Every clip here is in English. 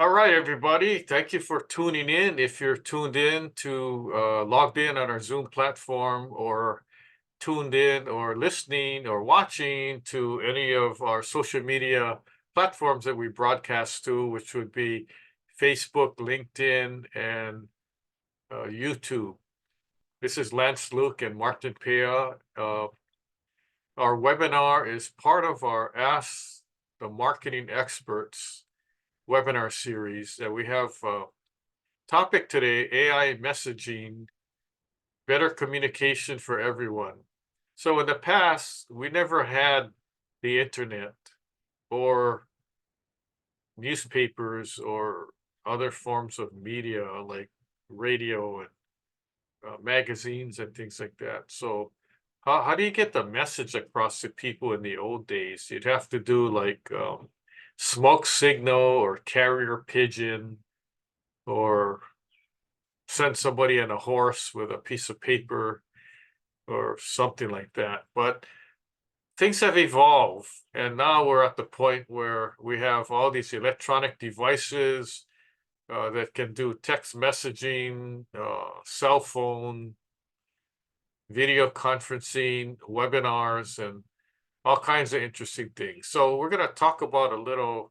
All right, everybody. Thank you for tuning in. If you're tuned in to logged in on our Zoom platform or tuned in or listening or watching to any of our social media platforms that we broadcast to, which would be Facebook, LinkedIn, and YouTube. This is Lance Luke and Martin Pea. Our webinar is part of our Ask the Marketing Experts webinar series that we have. Topic today, AI messaging, better communication for everyone. So in the past, we never had the internet or newspapers or other forms of media like radio and magazines and things like that. So how do you get the message across to people in the old days? You'd have to do like smoke signal or carrier pigeon or send somebody on a horse with a piece of paper or something like that. But things have evolved, and now we're at the point where we have all these electronic devices that can do text messaging, cell phone, video conferencing, webinars, and all kinds of interesting things. So we're going to talk about a little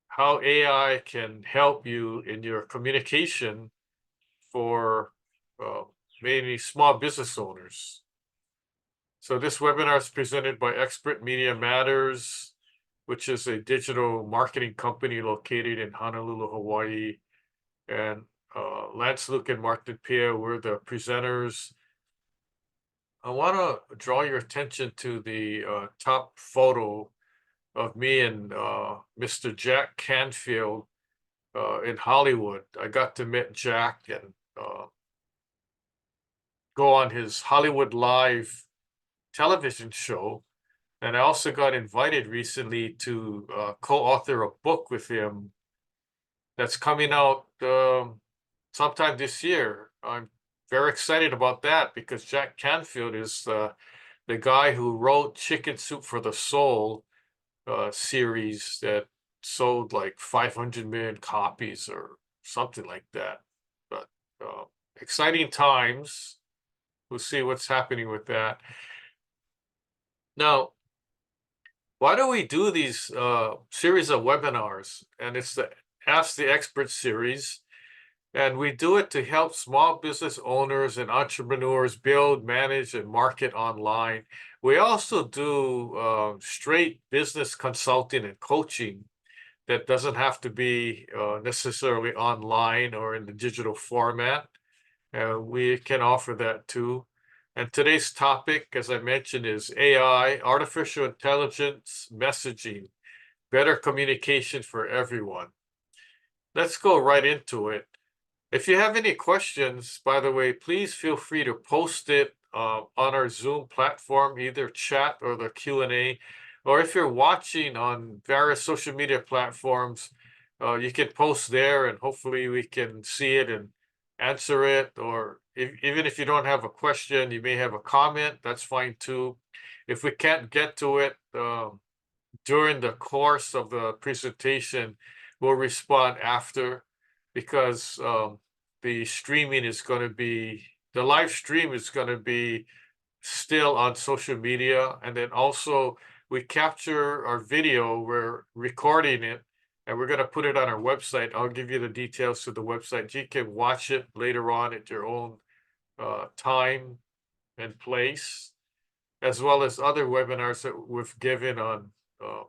how AI can help you in your communication for uh, mainly small business owners. So this webinar is presented by Expert Media Matters, which is a digital marketing company located in Honolulu, Hawaii. And Lance Luke and Martin Pia were the presenters. I want to draw your attention to the top photo of me and Mr. Jack Canfield in Hollywood. I got to meet Jack and go on his Hollywood Live television show. And I also got invited recently to co-author a book with him that's coming out sometime this year. I'm very excited about that because Jack Canfield is the guy who wrote Chicken Soup for the Soul series that sold like 500 million copies or something like that. But uh, exciting times. We'll see what's happening with that. Now, why do we do these series of webinars? And it's the Ask the Expert series. And we do it to help small business owners and entrepreneurs build, manage, and market online. We also do straight business consulting and coaching that doesn't have to be necessarily online or in the digital format. We can offer that too. And today's topic, as I mentioned, is AI, artificial intelligence messaging, better communication for everyone. Let's go right into it. If you have any questions, by the way, please feel free to post it on our Zoom platform, either chat or the Q&A. Or if you're watching on various social media platforms, you can post there and hopefully we can see it and answer it. Or even if you don't have a question, you may have a comment, that's fine too. If we can't get to it during the course of the presentation, we'll respond after because the streaming is going to be, the live stream is going to be still on social media. And then also we capture our video, we're recording it, and we're going to put it on our website. I'll give you the details to the website. You can watch it later on at your own time and place, as well as other webinars that we've given on uh,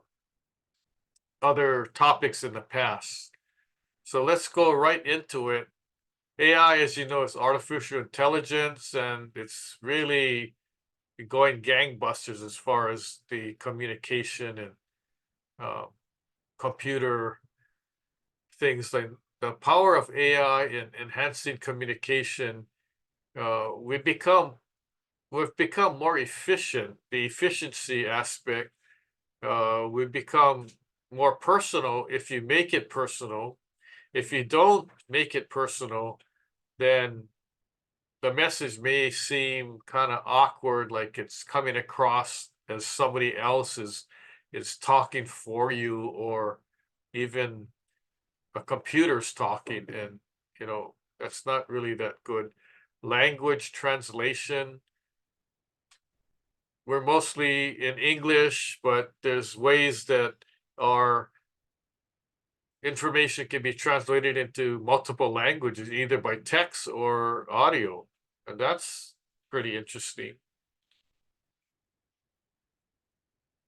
other topics in the past. So let's go right into it. AI, as you know, is artificial intelligence, and it's really going gangbusters as far as the communication and uh, computer things. Like the power of AI in enhancing communication, we've become more efficient. The efficiency aspect, we've become more personal if you make it personal. If you don't make it personal, then the message may seem kind of awkward, like it's coming across as somebody else is talking for you, or even a computer's talking, and that's not really that good. Language translation, we're mostly in English, but there's ways that our information can be translated into multiple languages, either by text or audio. And that's pretty interesting.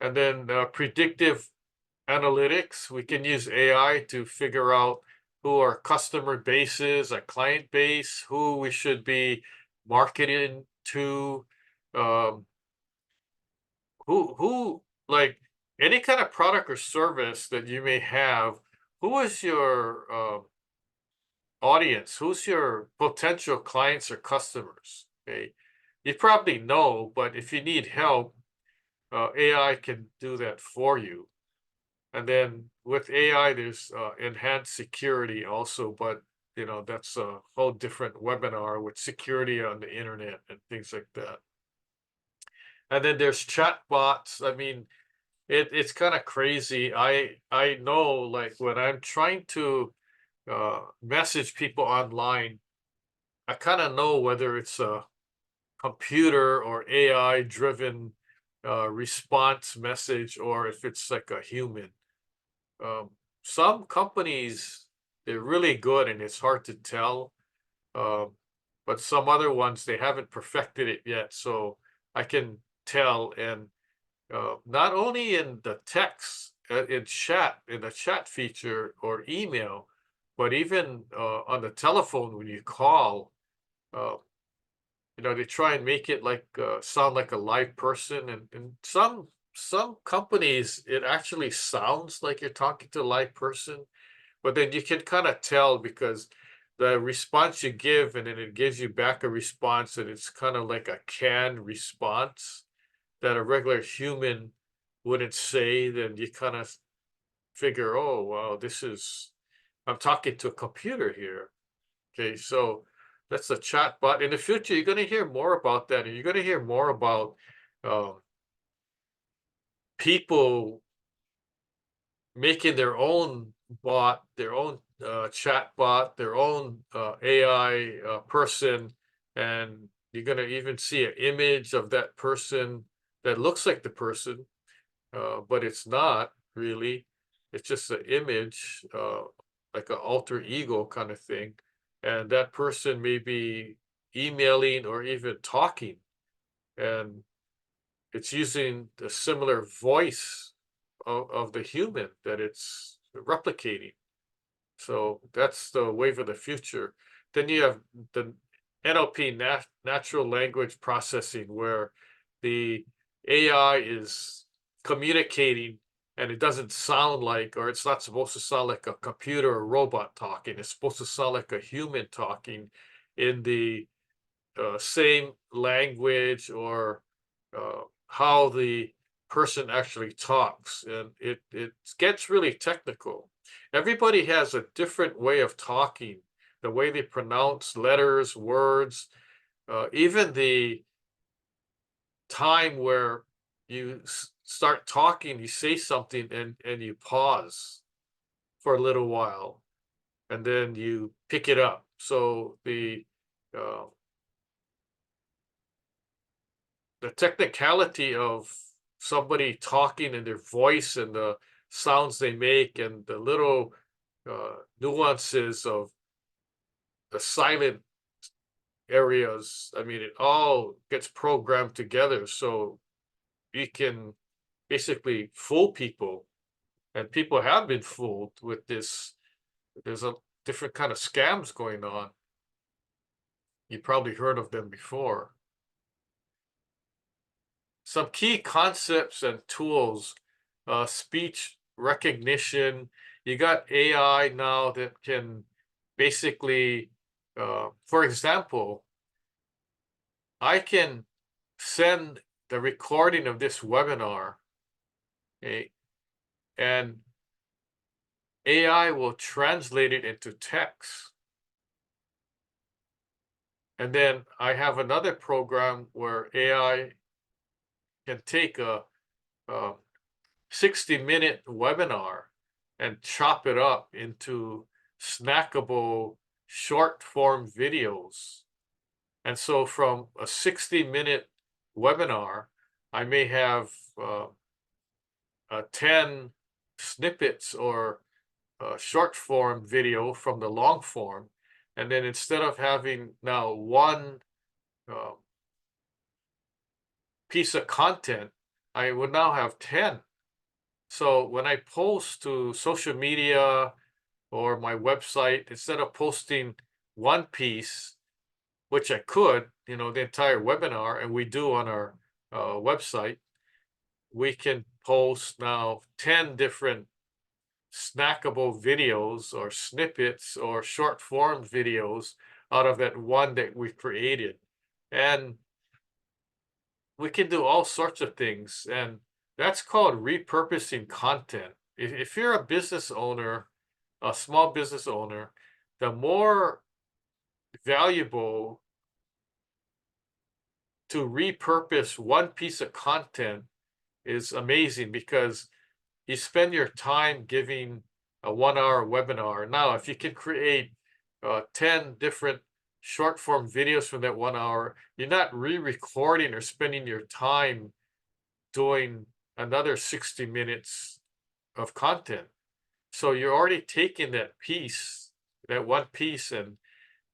And then predictive analytics, we can use AI to figure out who our customer base is, our client base, who we should be marketing to, um, who like any kind of product or service that you may have. Who is your audience? Who's your potential clients or customers? Okay, you probably know, but if you need help, AI can do that for you. And then with AI, there's enhanced security also, but that's a whole different webinar with security on the internet and things like that. And then there's chatbots. I mean, it's kind of crazy. I know, like, when I'm trying to message people online, I kind of know whether it's a computer or AI driven response message, or if it's like a human. Um, some companies, they're really good and it's hard to tell. Um, but some other ones, they haven't perfected it yet. So I can tell. And not only in the text, in the chat feature or email, but even on the telephone when you call, uh, they try and make it like sound like a live person, and some companies it actually sounds like you're talking to a live person, but then you can kind of tell because the response you give, and then it gives you back a response, and it's kind of like a canned response that a regular human wouldn't say. Then you kind of figure, oh wow, I'm talking to a computer here. Okay, so that's a chat bot. In the future, you're going to hear more about that, and you're going to hear more about um, people making their own bot, their own chat bot, their own AI person, and you're going to even see an image of that person that looks like the person, but it's not really. It's just an image, like an alter ego kind of thing. And that person may be emailing or even talking, and it's using the similar voice of the human that it's replicating. So that's the wave of the future. Then you have the NLP, natural language processing, where the AI is communicating and it doesn't sound like, or it's not supposed to sound like a computer or robot talking. It's supposed to sound like a human talking in the same language, or how the person actually talks. And it gets really technical. Everybody has a different way of talking, the way they pronounce letters, words, even the time where you start talking, you say something, and you pause for a little while, and then you pick it up. So uh, the technicality of somebody talking and their voice and the sounds they make and the little nuances of the silent areas. I mean, it all gets programmed together so you can basically fool people. And people have been fooled with this. There's a different kind of scams going on. You probably heard of them before. Some key concepts and tools, speech recognition. You got AI now that can basically, for example, I can send the recording of this webinar, okay, and AI will translate it into text. And then I have another program where AI can take a 60-minute webinar and chop it up into snackable short form videos. And so from a 60-minute webinar, I may have 10 snippets or short form video from the long form. And then instead of having now one uh, piece of content, I would now have 10. So when I post to social media or my website, instead of posting one piece, which I could, the entire webinar, and we do on our website, we can post now 10 different snackable videos or snippets or short form videos out of that one that we created. And we can do all sorts of things. And that's called repurposing content. If you're a business owner, a small business owner, the more valuable to repurpose one piece of content is amazing, because you spend your time giving a 1 hour webinar. Now, if you can create 10 different short form videos from that 1 hour, you're not re-recording or spending your time doing another 60 minutes of content. So you're already taking that piece, that one piece, and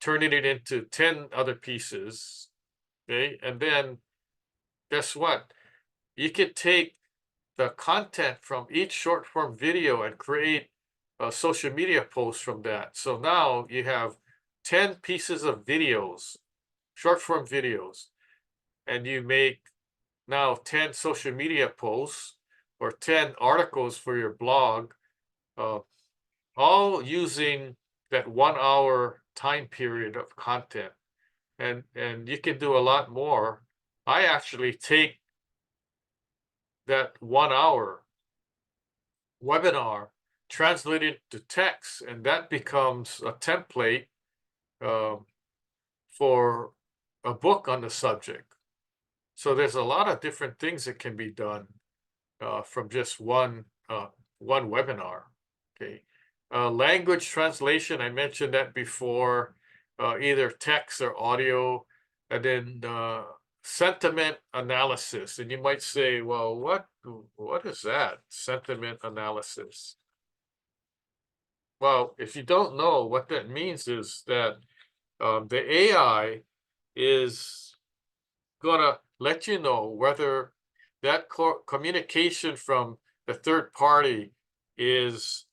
turning it into 10 other pieces. Okay. And then guess what? You could take the content from each short form video and create a social media post from that. So now you have 10 pieces of videos, short form videos, and you make now 10 social media posts or 10 articles for your blog, uh, all using that 1 hour time period of content. And you can do a lot more. I actually take that 1 hour webinar, translate it to text, and that becomes a template for a book on the subject. So there's a lot of different things that can be done from just one webinar. Okay, language translation, I mentioned that before, either text or audio, and then sentiment analysis. And you might say, well, what is that? Sentiment analysis. Well, if you don't know, what that means is that the AI is gonna let you know whether that communication from the third party is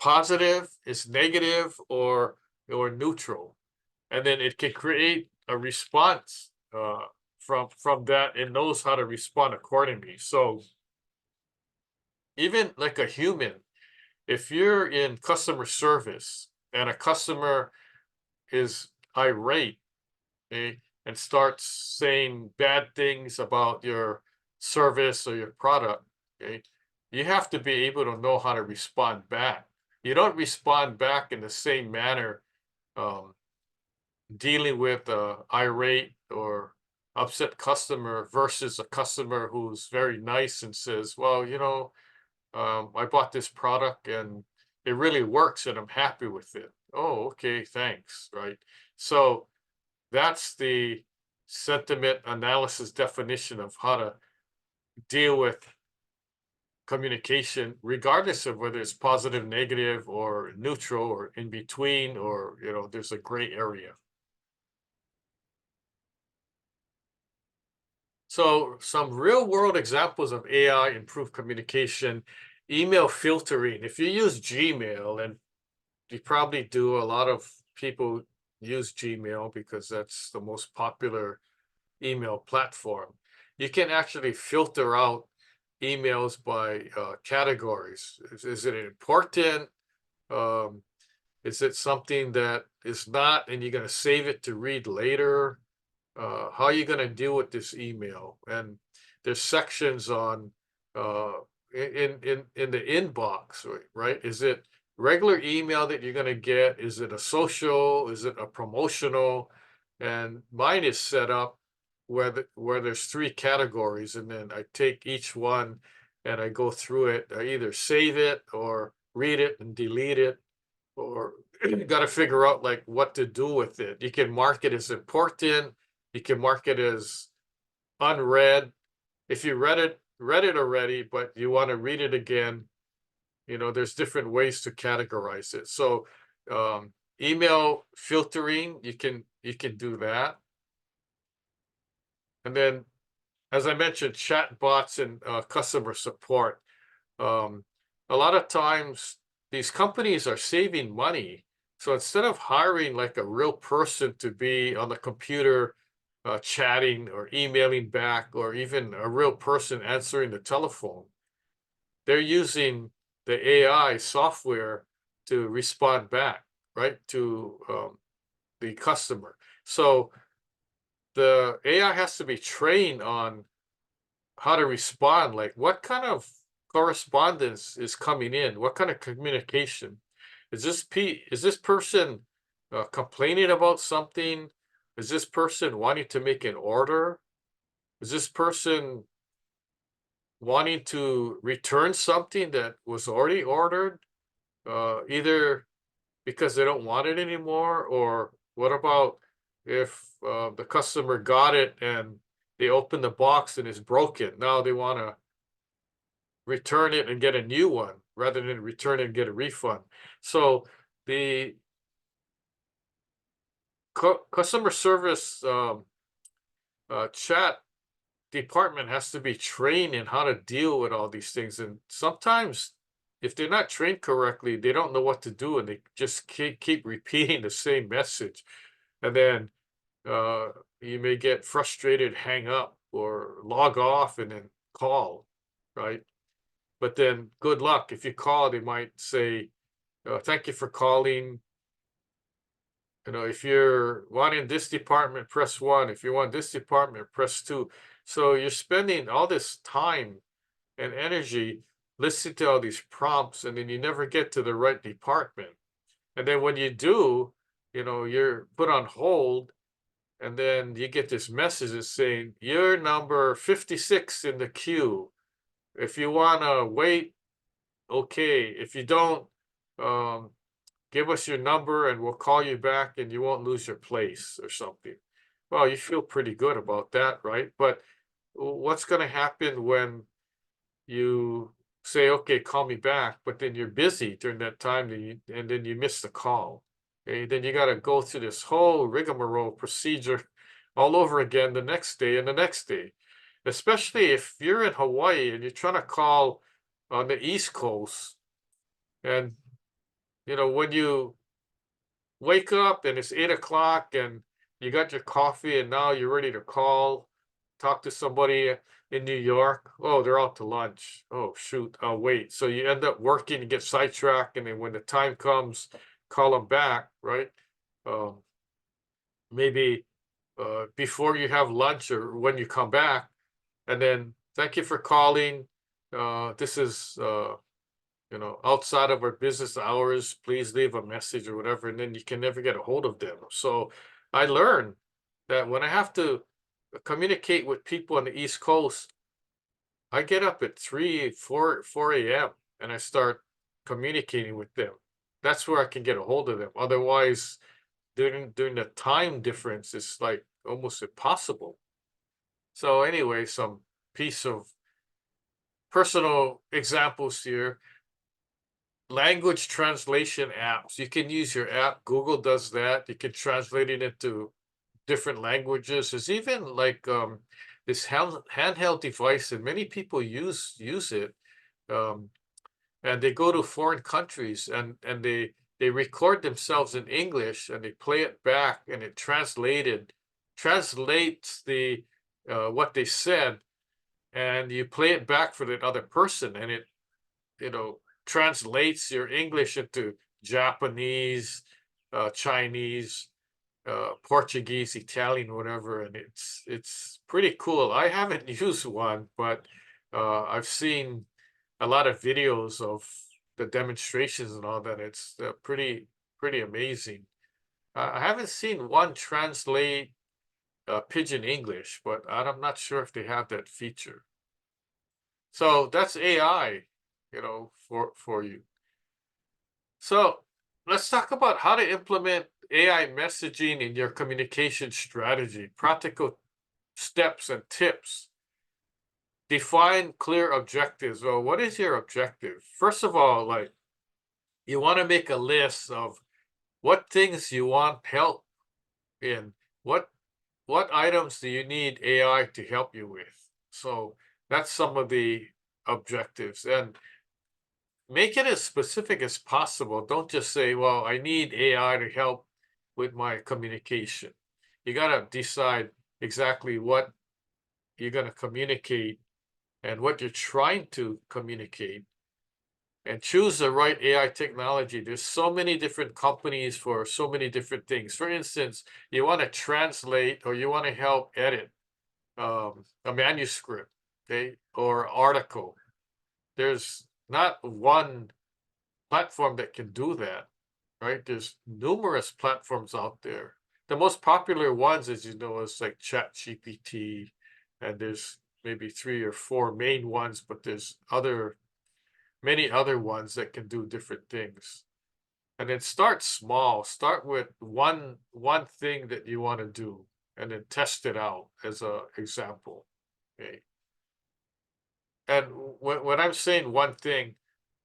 positive, is negative, or neutral, and then it can create a response from that. It knows how to respond accordingly. So even like a human, if you're in customer service and a customer is irate, okay, and starts saying bad things about your service or your product, okay, you have to be able to know how to respond back. You don't respond back in the same manner dealing with a irate or upset customer versus a customer who's very nice and says, well, I bought this product and it really works and I'm happy with it. Oh, okay, thanks. Right. So that's the sentiment analysis definition of how to deal with communication, regardless of whether it's positive, negative, or neutral, or in between, or, there's a gray area. So some real world examples of AI improved communication: email filtering. If you use Gmail, and you probably do, a lot of people use Gmail because that's the most popular email platform. You can actually filter out emails by categories. Is it important? Um, is it something that is not, and you're going to save it to read later? How are you going to deal with this email? And there's sections on in the inbox, right? Is it regular email that you're going to get? Is it a social? Is it a promotional? And mine is set up where there's 3 categories, and then I take each one and I go through it. I either save it or read it and delete it. or you got to figure out like what to do with it. You can mark it as important. You can mark it as unread. If you read it already, but you want to read it again, there's different ways to categorize it. So email filtering, you can do that. And then, as I mentioned, chat bots and customer support. Um, a lot of times these companies are saving money. So instead of hiring like a real person to be on the computer chatting or emailing back, or even a real person answering the telephone, they're using the AI software to respond back, right, to the customer. So the AI has to be trained on how to respond, like what kind of correspondence is coming in, what kind of communication. Is this person complaining about something? Is this person wanting to make an order? Is this person wanting to return something that was already ordered, either because they don't want it anymore? Or what about if the customer got it and they opened the box and it's broken? Now they want to return it and get a new one rather than return it and get a refund. So the customer service chat department has to be trained in how to deal with all these things. And sometimes, if they're not trained correctly, they don't know what to do, and they just keep repeating the same message. And then uh, you may get frustrated, hang up, or log off and then call, right? But then good luck. If you call, they might say, thank you for calling. If you're wanting this department, press 1. If you want this department, press 2. So you're spending all this time and energy listening to all these prompts, and then you never get to the right department. And then when you do, you're put on hold, and then you get this message that's saying, you're number 56 in the queue. If you want to wait, okay. If you don't, um, give us your number and we'll call you back and you won't lose your place or something. Well, you feel pretty good about that, right? But what's going to happen when you say, okay, call me back, but then you're busy during that time and then you miss the call? Okay, then you got to go through this whole rigmarole procedure all over again the next day and the next day, especially if you're in Hawaii and you're trying to call on the East Coast. And when you wake up and it's 8 o'clock and you got your coffee and now you're ready to talk to somebody in New York. Oh, they're out to lunch. Oh, shoot, I'll wait. So you end up working and get sidetracked. And then when the time comes, call them back, right? Um, maybe before you have lunch or when you come back. And then thank you for calling. This is outside of our business hours, please leave a message or whatever, and then you can never get a hold of them. So I learned that when I have to communicate with people on the East Coast, I get up at 3, 4 a.m. and I start communicating with them. That's where I can get a hold of them. Otherwise, during the time difference, it's like almost impossible. So anyway, some piece of personal examples here. Language translation apps. You can use your app. Google does that. You can translate it into different languages. There's even like this handheld device, and many people use it. Um, and they go to foreign countries and they record themselves in English and they play it back, and it translates the what they said, and you play it back for the other person, and it you know translates your English into Japanese, Chinese, Portuguese, Italian, whatever, and it's pretty cool. I haven't used one, but I've seen a lot of videos of the demonstrations and all that. It's pretty amazing. I haven't seen one translate Pidgin English, but I'm not sure if they have that feature. So that's AI, for you. So let's talk about how to implement AI messaging in your communication strategy. Practical steps and tips. Define clear objectives. Well, what is your objective? First of all, like you want to make a list of what things you want help in. What what items do you need AI to help you with? So that's some of the objectives. And make it as specific as possible. Don't just say, well, I need AI to help with my communication. You got to decide exactly what you're going to communicate and what you're trying to communicate and choose the right AI technology. There's so many different companies for so many different things. For instance, you want to translate or you want to help edit a manuscript, okay, or article. There's not one platform that can do that, right? There's numerous platforms out there. The most popular ones, as you know, is like ChatGPT, and there's maybe 3 or 4 main ones, but there's many other ones that can do different things. And then start small. Start with one thing that you want to do, and then test it out as a example. Okay. And when I'm saying one thing,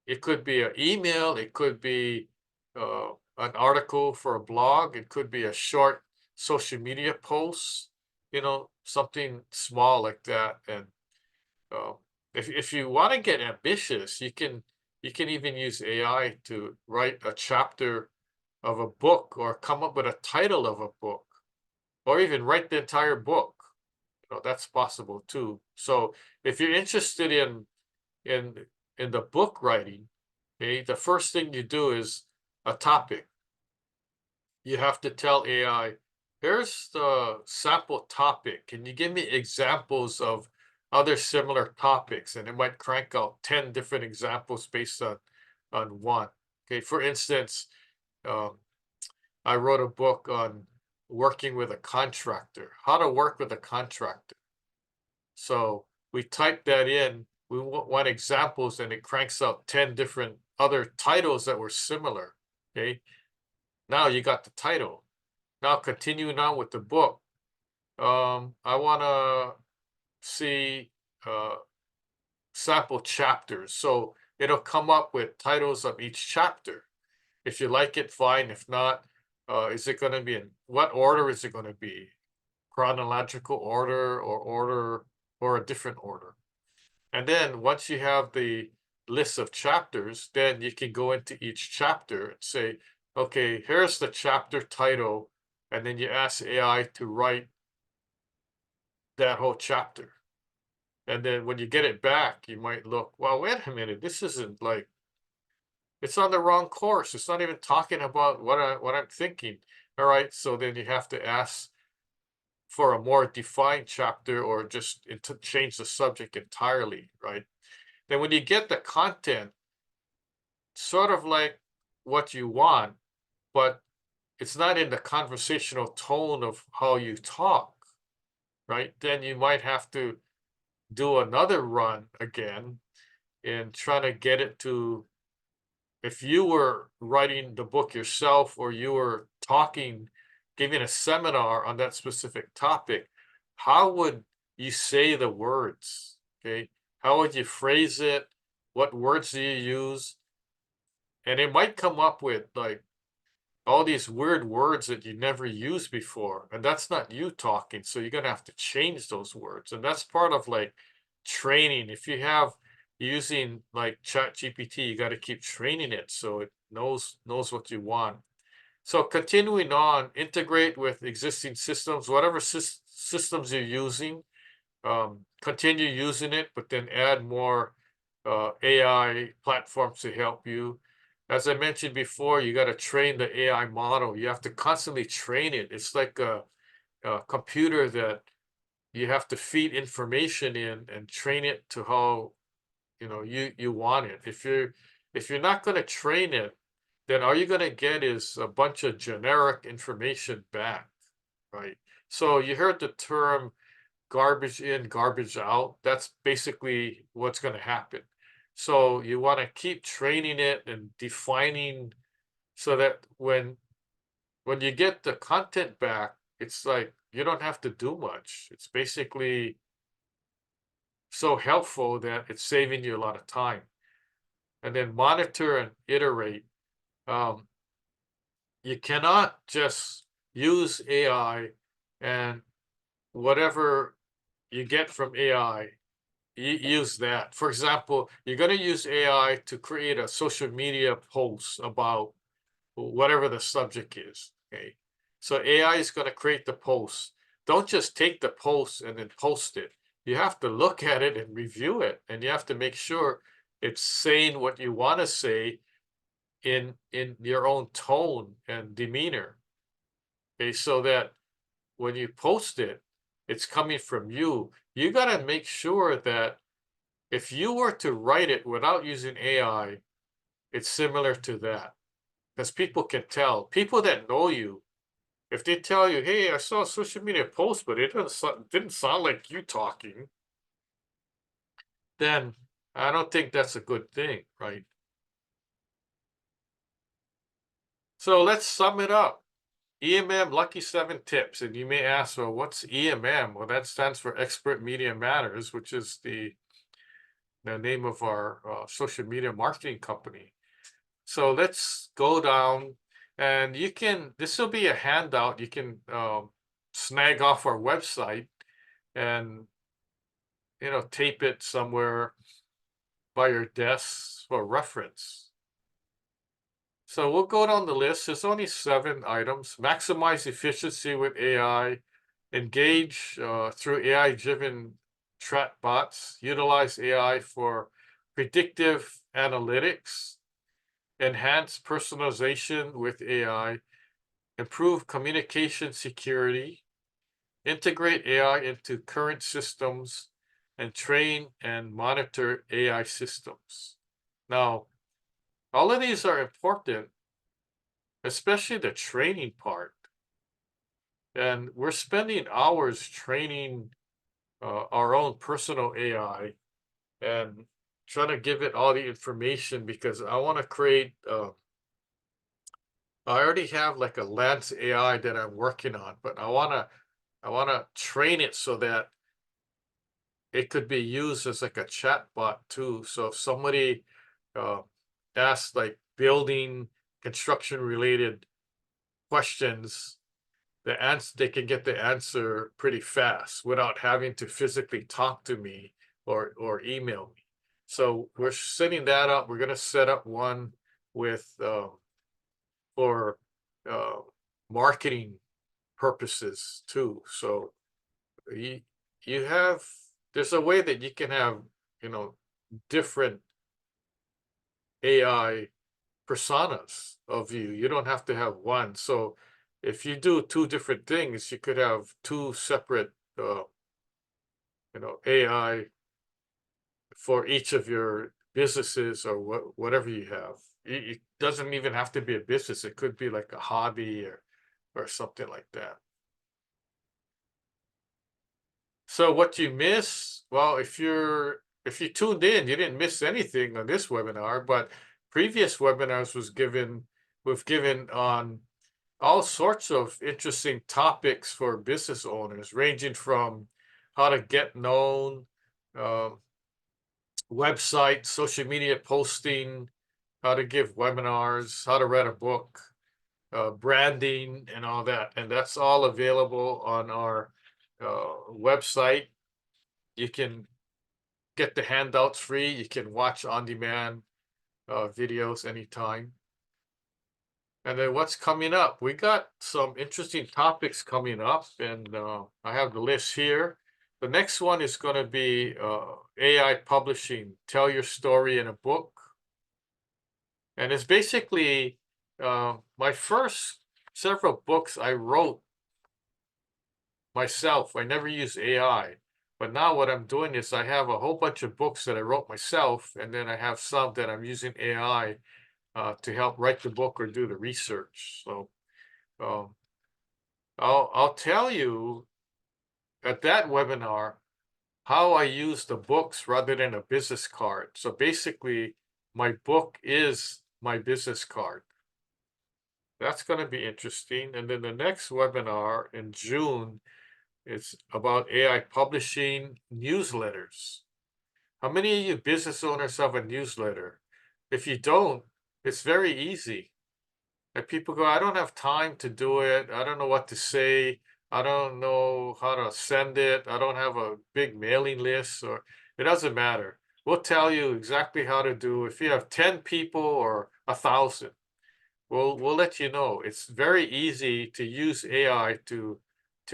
it could be an email, it could be an article for a blog, it could be a short social media post, something small like that. And uh, if you want to get ambitious, you can even use AI to write a chapter of a book or come up with a title of a book or even write the entire book. That's possible too. So if you're interested in in the book writing, okay, the first thing you do is a topic. You have to tell AI, here's the sample topic. Can you give me examples of other similar topics? And it might crank out 10 different examples based on one. Okay, for instance, um, I wrote a book on working with a contractor, how to work with a contractor. So we type that in, we want examples, and it cranks out 10 different other titles that were similar. Okay. Now you got the title. Now continuing on with the book. I want to see uh, sample chapters. So it'll come up with titles of each chapter. If you like it, fine. If not, is it going to be in what order is it going to be? Chronological order or order or a different order? And then once you have the list of chapters, then you can go into each chapter and say, okay, here's the chapter title. And then you ask AI to write that whole chapter. And then when you get it back, you might look, well, wait a minute, this isn't like, it's on the wrong course. It's not even talking about what I'm thinking. All right. So then you have to ask for a more defined chapter or just change the subject entirely, right? Then when you get the content, sort of like what you want, but it's not in the conversational tone of how you talk, right? Then you might have to do another run again and try to get it to, if you were writing the book yourself or you were talking, giving a seminar on that specific topic, how would you say the words? Okay. How would you phrase it? What words do you use? And it might come up with like all these weird words that you never used before. And that's not you talking. So you're going to have to change those words. And that's part of like training. If you have using like Chat GPT, you got to keep training it so it knows what you want. So continuing on, integrate with existing systems, whatever systems you're using, continue using it, but then add more AI platforms to help you. As I mentioned before, you got to train the AI model. You have to constantly train it. It's like a computer that you have to feed information in and train it to how you want it. If you're not going to train it, then all you're going to get is a bunch of generic information back, right? So you heard the term garbage in, garbage out. That's basically what's going to happen. So you want to keep training it and defining so that when you get the content back, it's like you don't have to do much. It's basically so helpful that it's saving you a lot of time. And then monitor and iterate. Um, you cannot just use AI and whatever you get from AI, use that. For example, you're going to use AI to create a social media post about whatever the subject is. Okay. So AI is going to create the post. Don't just take the post and then post it. You have to look at it and review it, and you have to make sure it's saying what you want to say in your own tone and demeanor. Okay, so that when you post it, it's coming from you. You got to make sure that if you were to write it without using AI, it's similar to that. Because people can tell. People that know you, if they tell you, hey, I saw a social media post, but it didn't sound like you talking, then I don't think that's a good thing, right? So let's sum it up. EMM Lucky 7 tips. And you may ask, well, what's EMM? Well, that stands for Expert Media Matters, which is the name of our social media marketing company. So let's go down, and this will be a handout. You can snag off our website and, tape it somewhere by your desk for reference. So we'll go down the list. There's only 7 items. Maximize efficiency with AI, engage through AI-driven chatbots, utilize AI for predictive analytics, enhance personalization with AI, improve communication security, integrate AI into current systems, and train and monitor AI systems. Now, all of these are important, especially the training part. And we're spending hours training our own personal AI and trying to give it all the information because I want to create. I already have like a Lens AI that I'm working on, but I wanna train it so that it could be used as like a chat bot too. So if somebody uh, asks like building construction related questions, they can get the answer pretty fast without having to physically talk to me or email me. So we're setting that up. We're gonna set up one with for uh, marketing purposes too. So you you have there's a way that you can have, you know, different AI personas of you. You don't have to have one. So if you do 2 different things, you could have 2 separate AI for each of your businesses or whatever you have. It doesn't even have to be a business. It could be like a hobby or something like that. So what you miss, well, if you tuned in, you didn't miss anything on this webinar, but previous webinars we've given on all sorts of interesting topics for business owners, ranging from how to get known, um, website, social media posting, how to give webinars, how to write a book, branding, and all that. And that's all available on our website. You can get the handouts free. You can watch on demand videos anytime. And then what's coming up? We got some interesting topics coming up, and I have the list here. The next one is going to be AI publishing, tell your story in a book. And it's basically my first several books I wrote myself. I never used AI. But now what I'm doing is I have a whole bunch of books that I wrote myself, and then I have some that I'm using AI to help write the book or do the research. So um, I'll tell you at that webinar how I use the books rather than a business card. So basically, my book is my business card. That's going to be interesting. And then the next webinar in June is about AI publishing newsletters. How many of you business owners have a newsletter? If you don't, it's very easy. And people go, I don't have time to do it. I don't know what to say. I don't know how to send it. I don't have a big mailing list, or it doesn't matter. We'll tell you exactly how to do. If you have 10 people or 1,000, we'll let you know. It's very easy to use AI to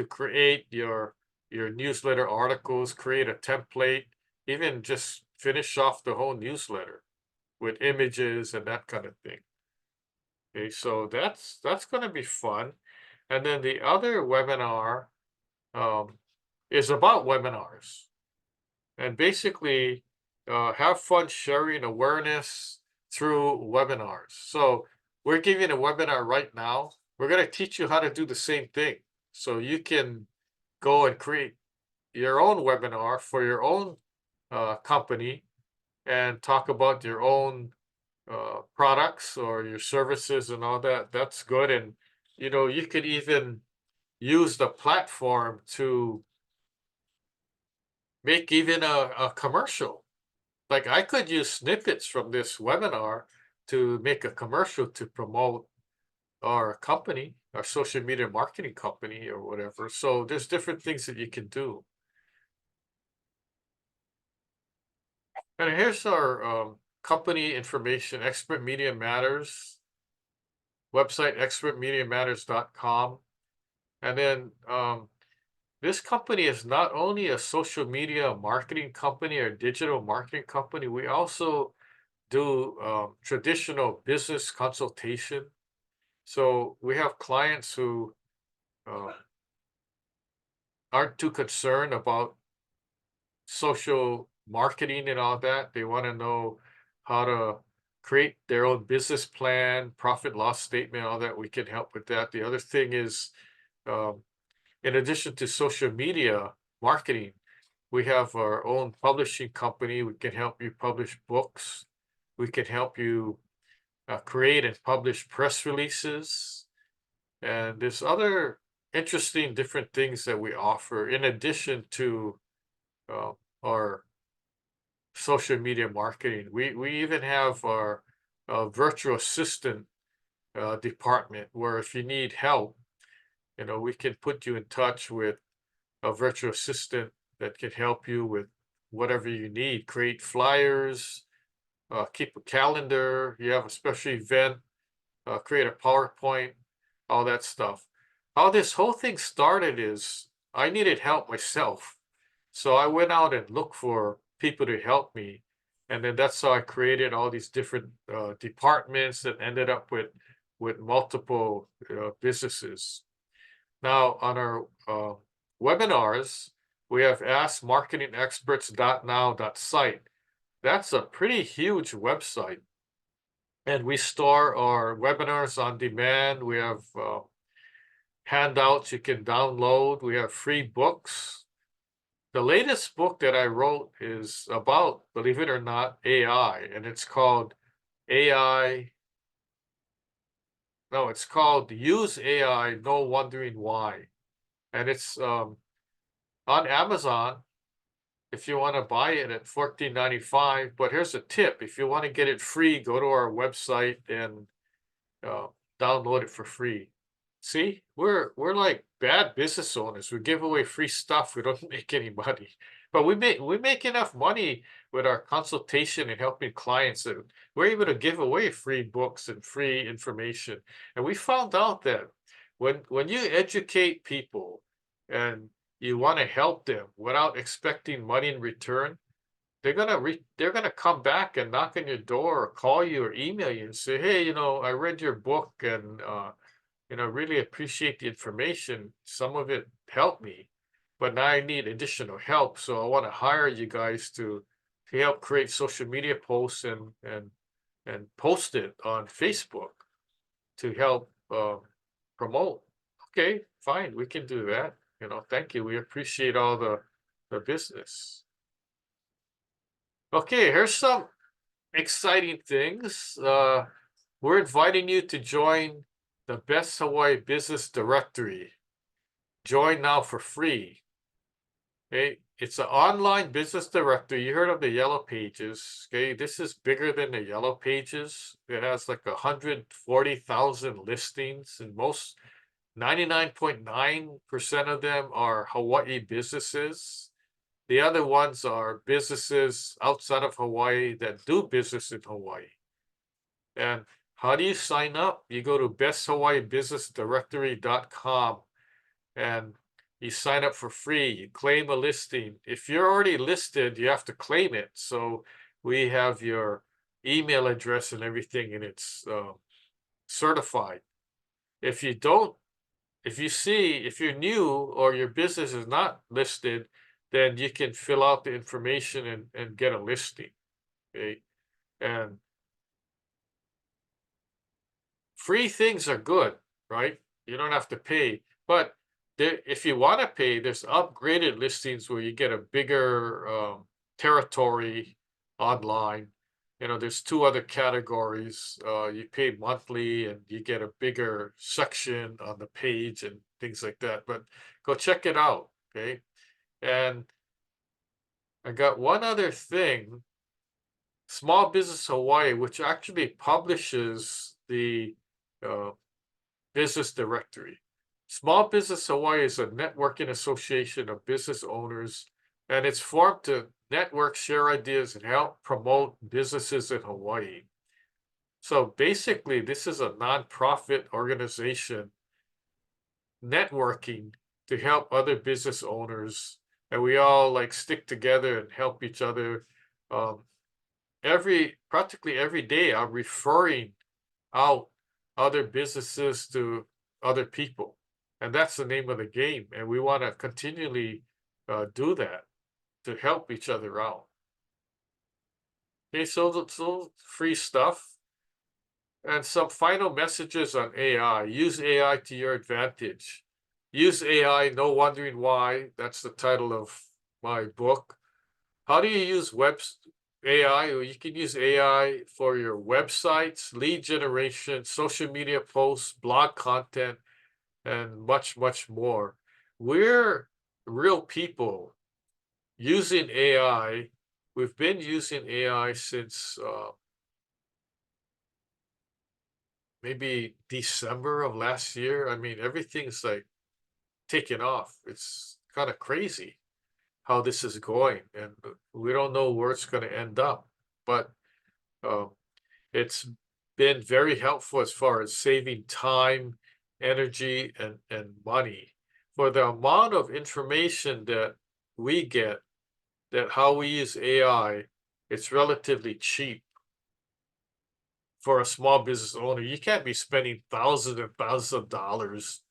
create your newsletter articles, create a template, even just finish off the whole newsletter with images and that kind of thing. Okay, so that's going to be fun. And then the other webinar um, is about webinars, and basically have fun sharing awareness through webinars. So we're giving a webinar right now. We're going to teach you how to do the same thing. So you can go and create your own webinar for your own company and talk about your own products or your services and all that. That's good. And, you could even use the platform to make even a commercial. Like I could use snippets from this webinar to make a commercial to promote our company, our social media marketing company or whatever. So there's different things that you can do. And here's our company information, Expert Media Matters, website expertmediamatters.com. And then this company is not only a social media marketing company or digital marketing company, we also do traditional business consultation. So we have clients who uh, aren't too concerned about social marketing and all that. They want to know how to create their own business plan, profit loss statement, all that. We can help with that. The other thing is, um, in addition to social media marketing, we have our own publishing company. We can help you publish books. We can help you create and publish press releases. And there's other interesting different things that we offer in addition to uh, our social media marketing. We even have our virtual assistant department where if you need help, we can put you in touch with a virtual assistant that can help you with whatever you need. Create flyers, keep a calendar. You have a special event, create a PowerPoint, all that stuff. How this whole thing started is I needed help myself. So I went out and looked for people to help me. And then that's how I created all these different departments that ended up with multiple businesses. Now, on our webinars, we have askmarketingexperts.now.site. That's a pretty huge website. And we store our webinars on demand. We have handouts you can download. We have free books. The latest book that I wrote is about, believe it or not, AI, and it's called AI. No, it's called Use AI, No Wondering Why. And it's on Amazon if you want to buy it at $14.95. But here's a tip. If you want to get it free, go to our website and uh, download it for free. See, we're like bad business owners. We give away free stuff. We don't make any money, but we make enough money with our consultation and helping clients that we're able to give away free books and free information. And we found out that when you educate people and you want to help them without expecting money in return, they're gonna come back and knock on your door or call you or email you and say, hey, I read your book and really appreciate the information. Some of it helped me, but now I need additional help. So I want to hire you guys to help create social media posts and post it on Facebook to help promote. Okay, fine, we can do that. Thank you. We appreciate all the business. Okay, here's some exciting things. We're inviting you to join the Best Hawaii Business Directory. Join now for free. Okay, it's an online business directory. You heard of the Yellow Pages. Okay, this is bigger than the Yellow Pages. It has like 140,000 listings, and 99.9% of them are Hawaii businesses. The other ones are businesses outside of Hawaii that do business in Hawaii. And how do you sign up? You go to besthawaiibusinessdirectory.com and you sign up for free. You claim a listing. If you're already listed, you have to claim it. So we have your email address and everything, and it's certified. If you don't, if you're new or your business is not listed, then you can fill out the information and get a listing. Okay. And free things are good, right? You don't have to pay. But if you want to pay, there's upgraded listings where you get a bigger territory online. You know, there's two other categories. You pay monthly and you get a bigger section on the page and things like that. But go check it out, okay? And I got one other thing. Small Business Hawaii, which actually publishes the business directory. Small Business Hawaii is a networking association of business owners, and it's formed to network, share ideas, and help promote businesses in Hawaii. So basically, this is a nonprofit organization networking to help other business owners, and we all like stick together and help each other. Practically every day, I'm referring out other businesses to other people, and that's the name of the game. And we want to continually do that to help each other out. Okay, so free stuff. And some final messages on AI. Use AI to your advantage. Use AI, no wondering why. That's the title of my book. How do you use AI? Well, you can use AI for your websites, lead generation, social media posts, blog content, and much, much more. We're real people using AI. We've been using AI since maybe December of last year. I mean, everything's like taking off. It's kind of crazy how this is going, and we don't know where it's going to end up. But it's been very helpful as far as saving time, energy, and money. For the amount of information that we get, that how we use AI, it's relatively cheap for a small business owner. You can't be spending thousands and thousands of dollars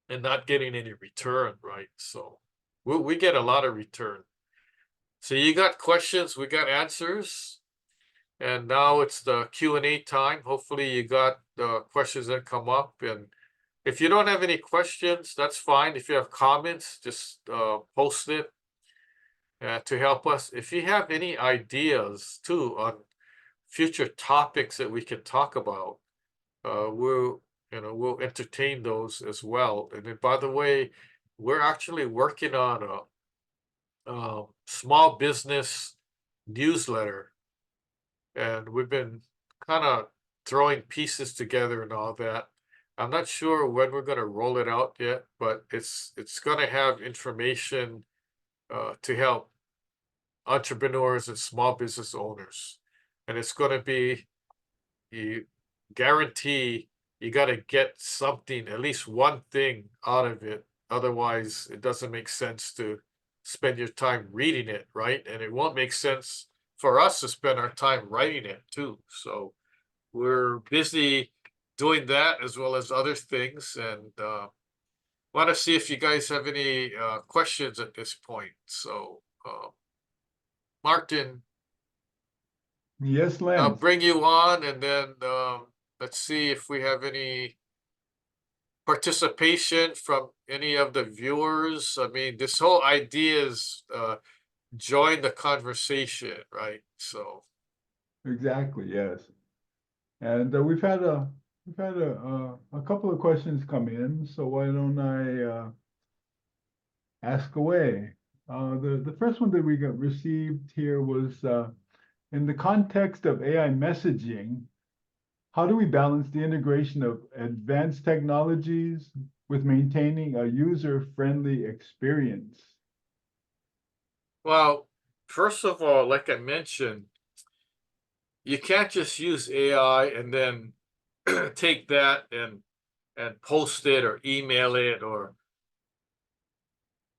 and not getting any return, right? So we get a lot of return. So you got questions, we got answers. And now it's the Q&A time. Hopefully you got the questions that come up. And if you don't have any questions, that's fine. If you have comments, just post it to help us. If you have any ideas too on future topics that we can talk about, we'll entertain those as well. And then, by the way, we're actually working on a small business newsletter, and we've been kind of throwing pieces together and all that. I'm not sure when we're going to roll it out yet, but it's going to have information to help entrepreneurs and small business owners, and it's going to be, you guarantee you got to get something, at least one thing out of it. Otherwise, it doesn't make sense to spend your time reading it, right? And it won't make sense for us to spend our time writing it too. So we're busy doing that as well as other things, and want to see if you guys have any questions at this point. So Martin, Yes, I'll Lance. bring you on, and then let's see if we have any participation from any of the viewers. I mean, this whole idea is join the conversation, right? So Exactly, yes. And we've had we've had a couple of questions come in, so why don't I ask away? The first one that we got received here was in the context of AI messaging, how do we balance the integration of advanced technologies with maintaining a user-friendly experience? Well, first of all, like I mentioned, you can't just use AI and then take that and post it or email it, or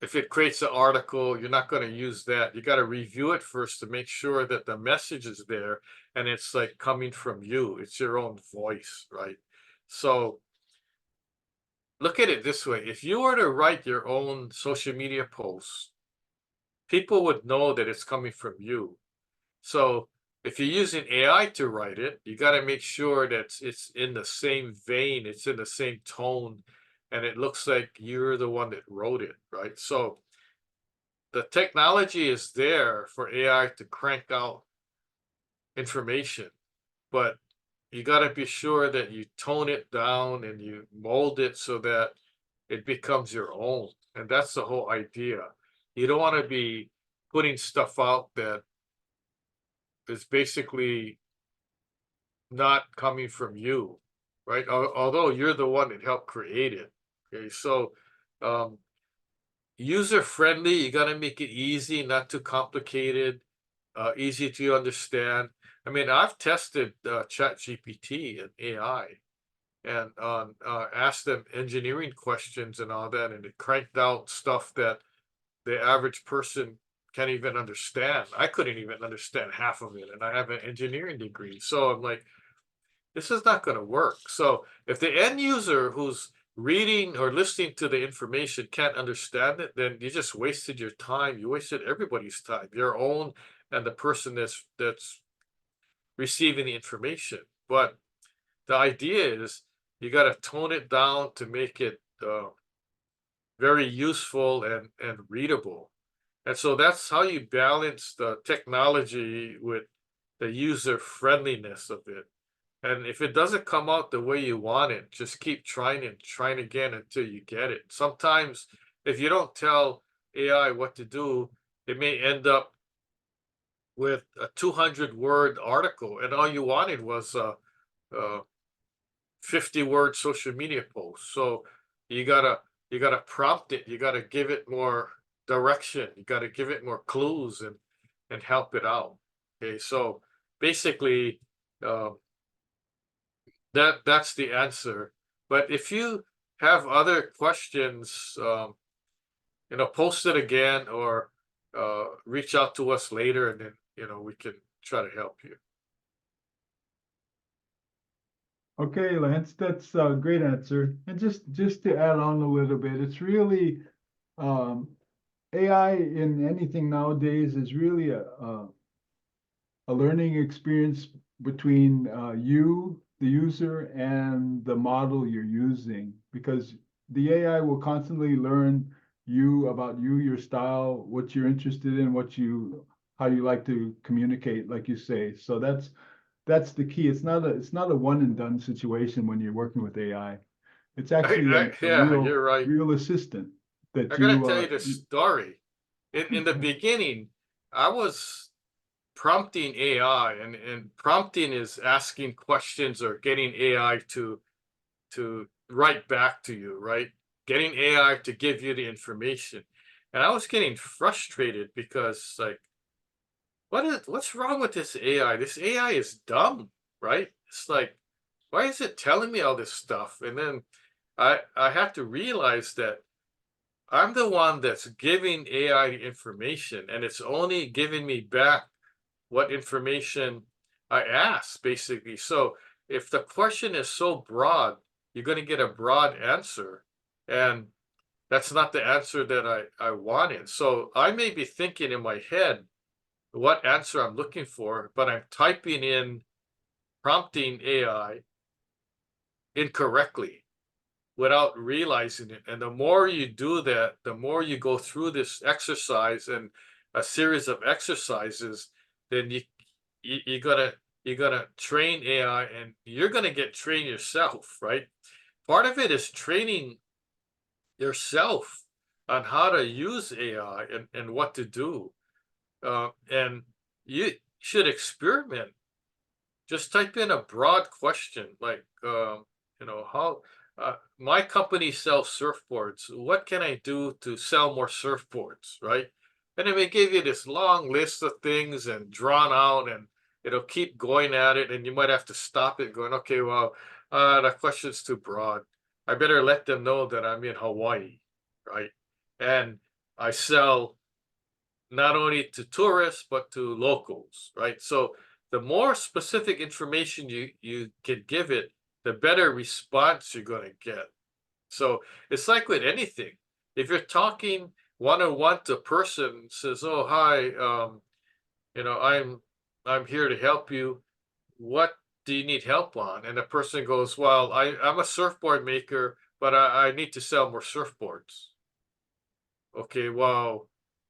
if it creates an article, you're not going to use that. You got to review it first to make sure that the message is there and it's like coming from you. It's your own voice, right? So look at it this way. If you were to write your own social media posts, people would know that it's coming from you. So if you're using AI to write it, you got to make sure that it's in the same vein, it's in the same tone, and it looks like you're the one that wrote it, right? So the technology is there for AI to crank out information, but you got to be sure that you tone it down and you mold it so that it becomes your own. And that's the whole idea. You don't want to be putting stuff out that is basically not coming from you, right? Although you're the one that helped create it. Okay, so um, user friendly, you got to make it easy, not too complicated, easy to understand. I mean, I've tested Chat GPT and AI and asked them engineering questions and all that, and it cranked out stuff that the average person can't even understand. I couldn't even understand half of it, and I have an engineering degree. So I'm like, this is not going to work. So if the end user who's reading or listening to the information can't understand it, then you just wasted your time. You wasted everybody's time, your own and the person that's receiving the information. But the idea is you got to tone it down to make it very useful and readable. And so that's how you balance the technology with the user friendliness of it. And if it doesn't come out the way you want it, just keep trying and trying again until you get it. Sometimes, if you don't tell AI what to do, it may end up with a 200-word article, and all you wanted was a 50-word social media post. So you gotta you gotta prompt it. You gotta give it more direction. You gotta give it more clues and help it out. Okay, so basically. That's the answer. But if you have other questions, post it again or reach out to us later, and then we can try to help you. Okay, Lance, that's a great answer. And just to add on a little bit, it's really AI in anything nowadays is really a learning experience between you, the user, and the model you're using, because the AI will constantly learn about you, your style, what you're interested in, how you like to communicate, like you say. So that's the key. It's not a one and done situation when you're working with AI. It's actually a Yeah, you're right. real assistant that I gotta you tell you the story. In the beginning, I was prompting AI, and prompting is asking questions or getting AI to write back to you, right? Getting AI to give you the information. And I was getting frustrated because like, what's wrong with this AI? This AI is dumb, right? It's like, why is it telling me all this stuff? And then I have to realize that I'm the one that's giving AI the information, and it's only giving me back what information I asked, basically. So if the question is so broad, you're going to get a broad answer. And that's not the answer that I wanted. So I may be thinking in my head what answer I'm looking for, but I'm typing in, prompting AI incorrectly without realizing it. And the more you do that, the more you go through this exercise and a series of exercises, then you gotta you're gonna train AI, and you're gonna get trained yourself, right? Part of it is training yourself on how to use AI and what to do. And you should experiment. Just type in a broad question like, how my company sells surfboards. What can I do to sell more surfboards, right? And it may give you this long list of things and drawn out, and it'll keep going at it. And you might have to stop it, going, okay, well, the question's too broad. I better let them know that I'm in Hawaii, right? And I sell not only to tourists but to locals, right? So the more specific information you can give it, the better response you're going to get. So it's like with anything. If you're talking one-on-one to a person, says, "Oh, hi, I'm here to help you. What do you need help on?" And the person goes, "Well, I'm a surfboard maker, but I need to sell more surfboards." Okay, well,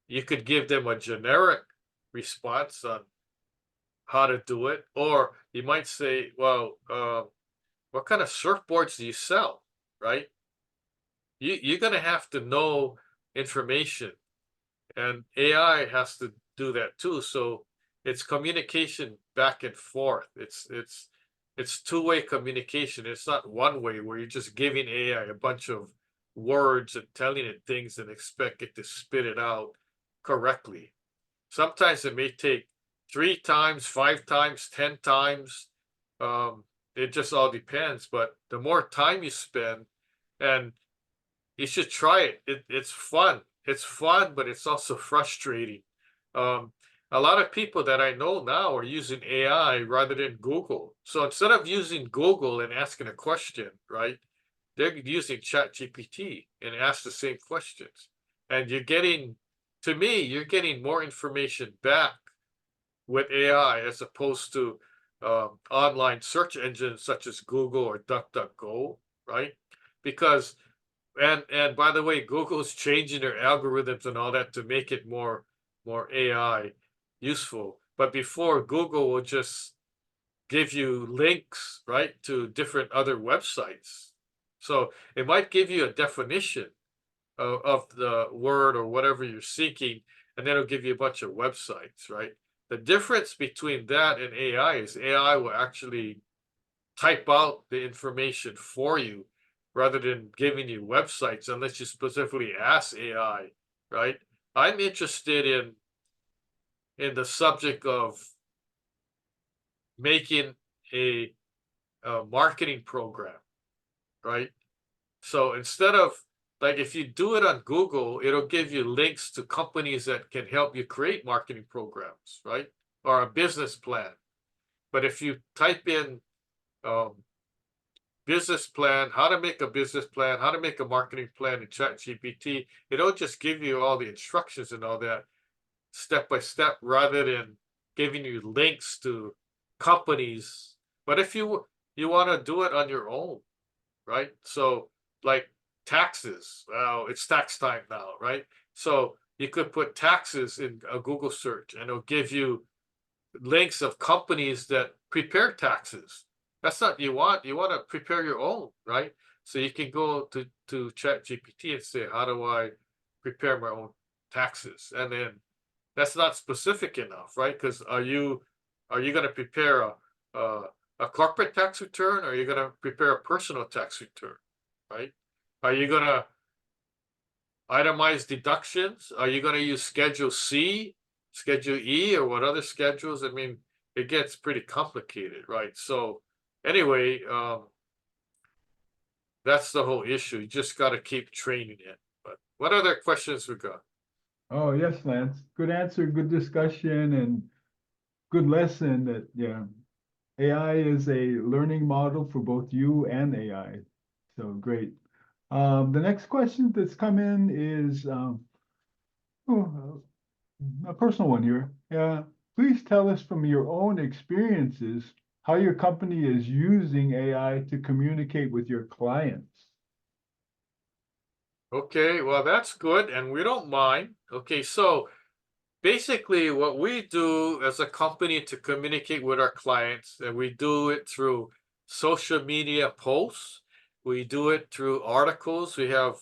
you could give them a generic response on how to do it, or you might say, well, what kind of surfboards do you sell, right? You're going to have to know information, and AI has to do that too. So it's communication back and forth. It's two-way communication. It's not one way where you're just giving AI a bunch of words and telling it things and expect it to spit it out correctly. Sometimes it may take 3 times, 5 times, 10 times. It just all depends. But the more time you spend, and you should try it. It's fun. It's fun, but it's also frustrating. Um, a lot of people that I know now are using AI rather than Google. So instead of using Google and asking a question, right, they're using ChatGPT and ask the same questions. And to me, you're getting more information back with AI as opposed to online search engines such as Google or DuckDuckGo, right? Because and by the way, Google's changing their algorithms and all that to make it more AI useful. But before, Google would just give you links, right, to different other websites. So it might give you a definition of the word or whatever you're seeking, and then it'll give you a bunch of websites, right? The difference between that and AI is AI will actually type out the information for you rather than giving you websites unless you specifically ask AI, right? I'm interested in the subject of making a marketing program, right? So instead of like if you do it on Google, it'll give you links to companies that can help you create marketing programs, right? Or a business plan. But if you type in um, business plan, how to make a business plan, how to make a marketing plan in ChatGPT, it'll just give you all the instructions and all that step by step rather than giving you links to companies. But if you want to do it on your own, right? So like taxes, well, it's tax time now, right? So you could put taxes in a Google search and it'll give you links of companies that prepare taxes. That's not you want. You want to prepare your own, right? So you can go to ChatGPT and say, how do I prepare my own taxes? And then that's not specific enough, right? Because are you going to prepare a corporate tax return, or are you going to prepare a personal tax return, right? Are you going to itemize deductions? Are you going to use Schedule C, Schedule E, or what other schedules? I mean, it gets pretty complicated, right? So anyway, that's the whole issue. You just got to keep training it. But what other questions we got? Oh, yes, Lance. Good answer, good discussion, and good lesson that, yeah, AI is a learning model for both you and AI. So great. The next question that's come in is a personal one here. Please tell us from your own experiences how your company is using AI to communicate with your clients. Okay, well, that's good, and we don't mind. Okay, so Basically, what we do as a company to communicate with our clients, and we do it through social media posts. We do it through articles. We have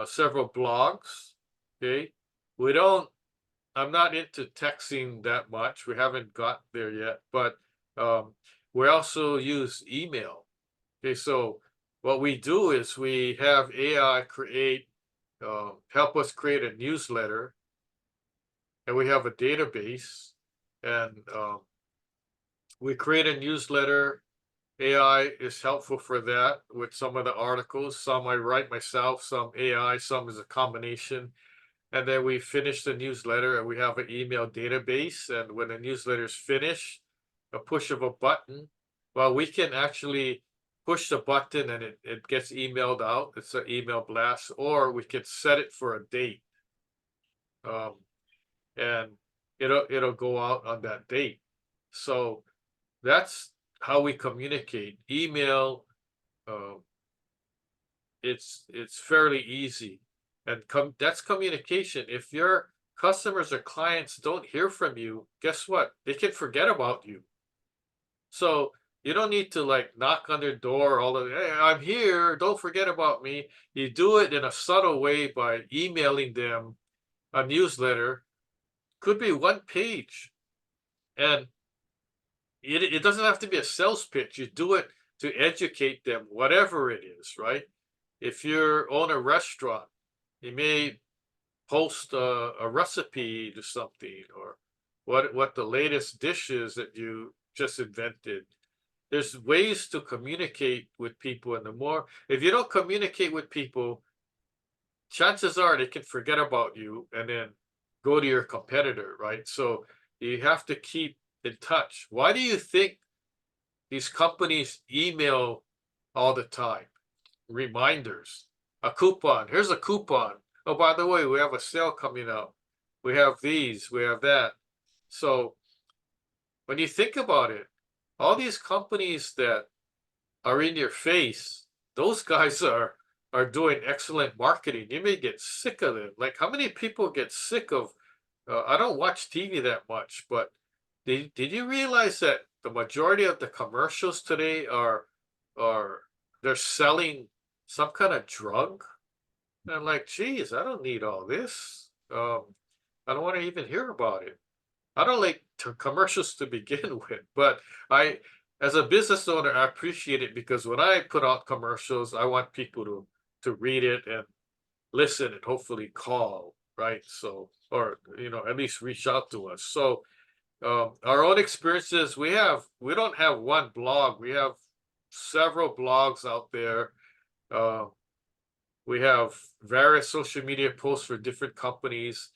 several blogs. Okay, we don't. I'm not into texting that much. We haven't got there yet, but um, we also use email. Okay, so what we do is we have AI create, help us create a newsletter, and we have a database, and we create a newsletter. AI is helpful for that with some of the articles. Some I write myself, some AI, some is a combination. And then we finish the newsletter and we have an email database. And when the newsletter is finished, a push of a button, well, we can actually push the button and it gets emailed out. It's an email blast, or we could set it for a date. Um, and it'll go out on that date. So that's how we communicate. Email, uh, it's fairly easy, and that's communication. If your customers or clients don't hear from you, guess what? They can forget about you. So you don't need to like knock on their door all the hey, I'm here, don't forget about me. You do it in a subtle way by emailing them a newsletter, could be one page, and it doesn't have to be a sales pitch. You do it to educate them, whatever it is, right? If you own a restaurant, you may post a recipe to something, or what the latest dish is that you just invented. There's ways to communicate with people, and the more if you don't communicate with people, chances are they can forget about you and then go to your competitor, right? So you have to keep in touch. Why do you think these companies email all the time? Reminders, a coupon. Here's a coupon. Oh, by the way, we have a sale coming up. We have these, we have that. So when you think about it, all these companies that are in your face, those guys are doing excellent marketing. You may get sick of it. Like how many people get sick of I don't watch TV that much, but did you realize that the majority of the commercials today are they're selling some kind of drug? And I'm like, geez, I don't need all this. I don't want to even hear about it. I don't like commercials to begin with, but I, as a business owner, I appreciate it because when I put out commercials, I want people to read it and listen and hopefully call, right? So, or at least reach out to us. So, our own experiences, we don't have one blog. We have several blogs out there. Uh, we have various social media posts for different companies.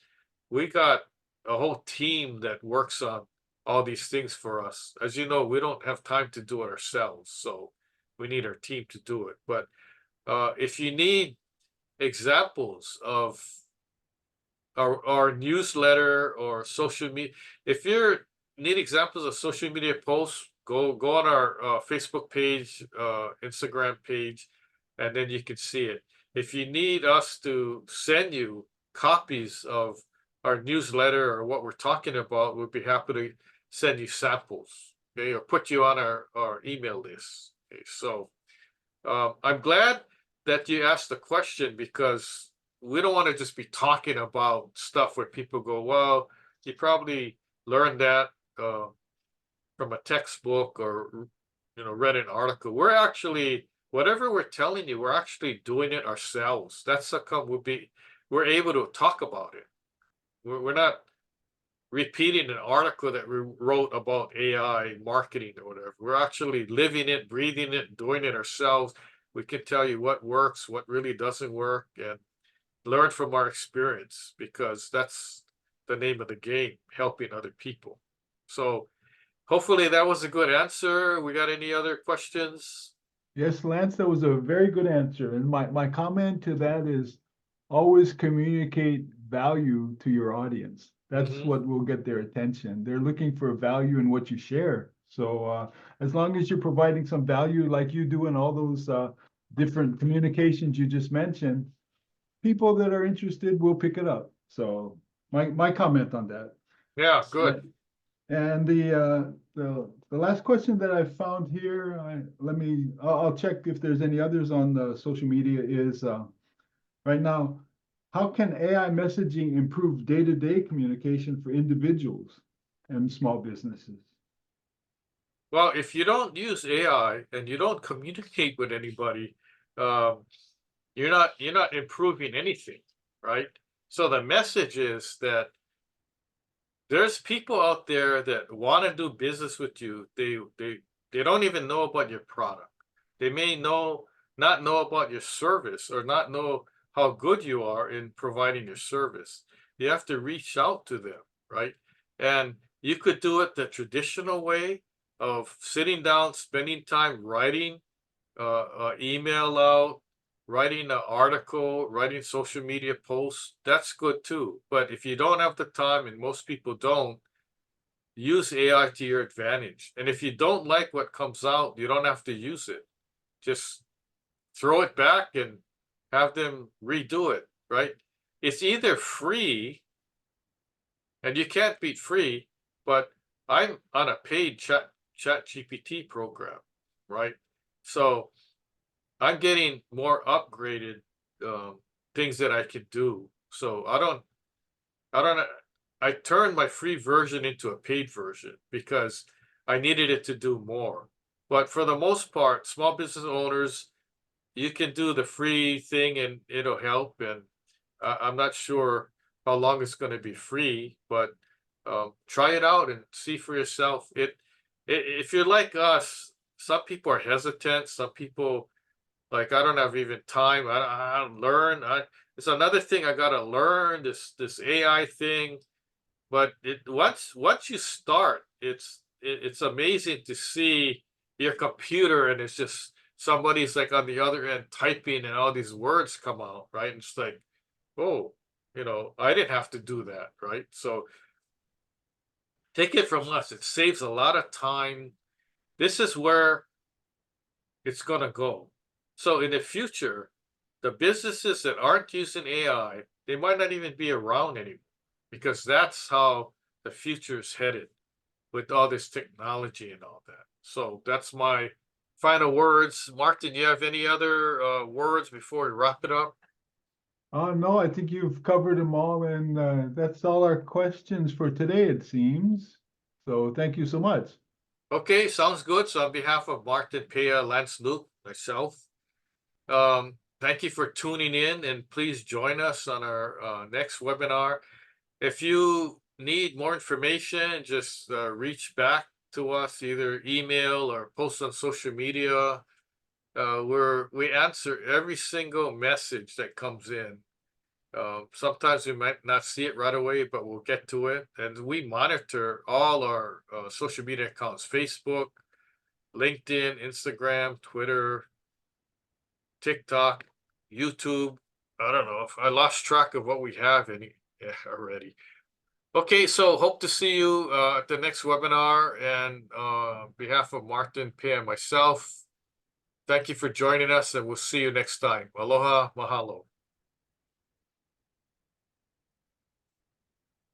We got a whole team that works on all these things for us. As you know, we don't have time to do it ourselves, so we need our team to do it. But if you need examples of our newsletter or social media, if you need examples of social media posts, go on our Facebook page, Instagram page, and then you can see it. If you need us to send you copies of our newsletter or what we're talking about, we'd be happy to send you samples, okay, or put you on our email list. Okay, so I'm glad that you asked the question because we don't want to just be talking about stuff where people go, well, you probably learned that from a textbook or read an article. We're actually whatever we're telling you, we're actually doing it ourselves. That's how come we're able to talk about it. We're not repeating an article that we wrote about AI marketing or whatever. We're actually living it, breathing it, doing it ourselves. We can tell you what works, what really doesn't work, and learn from our experience because that's the name of the game, helping other people. So hopefully that was a good answer. We got any other questions? Yes, Lance, that was a very good answer. And my comment to that is always communicate value to your audience. That's Hmm. what will get their attention. They're looking for value in what you share. So as long as you're providing some value like you do in all those different communications you just mentioned, people that are interested will pick it up. So my comment on that. Yeah, good. And the last question that I found here, I'll check if there's any others on the social media is right now, how can AI messaging improve day-to-day communication for individuals and small businesses? Well, if you don't use AI and you don't communicate with anybody, um, you're not improving anything, right? So the message is that there's people out there that want to do business with you. They don't even know about your product. They may not know about your service or not know how good you are in providing your service. You have to reach out to them, right? And you could do it the traditional way of sitting down, spending time writing email out, writing an article, writing social media posts. That's good too. But if you don't have the time, and most people don't, use AI to your advantage. And if you don't like what comes out, you don't have to use it. Just throw it back and have them redo it, right? It's either free, and you can't beat free, but I'm on a paid chat GPT program, right? So I'm getting more upgraded things that I could do. So I don't, I turned my free version into a paid version because I needed it to do more. But for the most part, small business owners, you can do the free thing and it'll help. And I'm not sure how long it's going to be free, but try it out and see for yourself. If you're like us, some people are hesitant. Some people like I don't have even time. I don't learn. It's another thing I gotta learn this AI thing. But once you start, it's amazing to see your computer and it's just somebody's like on the other end typing and all these words come out, right? And it's like, oh, I didn't have to do that, right? So take it from us. It saves a lot of time. This is where it's gonna go. So in the future, the businesses that aren't using AI, they might not even be around anymore because that's how the future is headed with all this technology and all that. So that's my final words. Martin, you have any other words before we wrap it up? No, I think you've covered them all, and that's all our questions for today, it seems. So thank you so much. Okay, sounds good. So on behalf of Martin, Pea, Lance Luke, myself, thank you for tuning in and please join us on our next webinar. If you need more information, just reach back to us, either email or post on social media. We answer every single message that comes in. Sometimes we might not see it right away, but we'll get to it. And we monitor all our social media accounts: Facebook, LinkedIn, Instagram, Twitter, TikTok, YouTube. I don't know if I lost track of what we have already. Okay, so hope to see you at the next webinar. And on behalf of Martin, Pei, and myself, thank you for joining us, and we'll see you next time. Aloha, mahalo.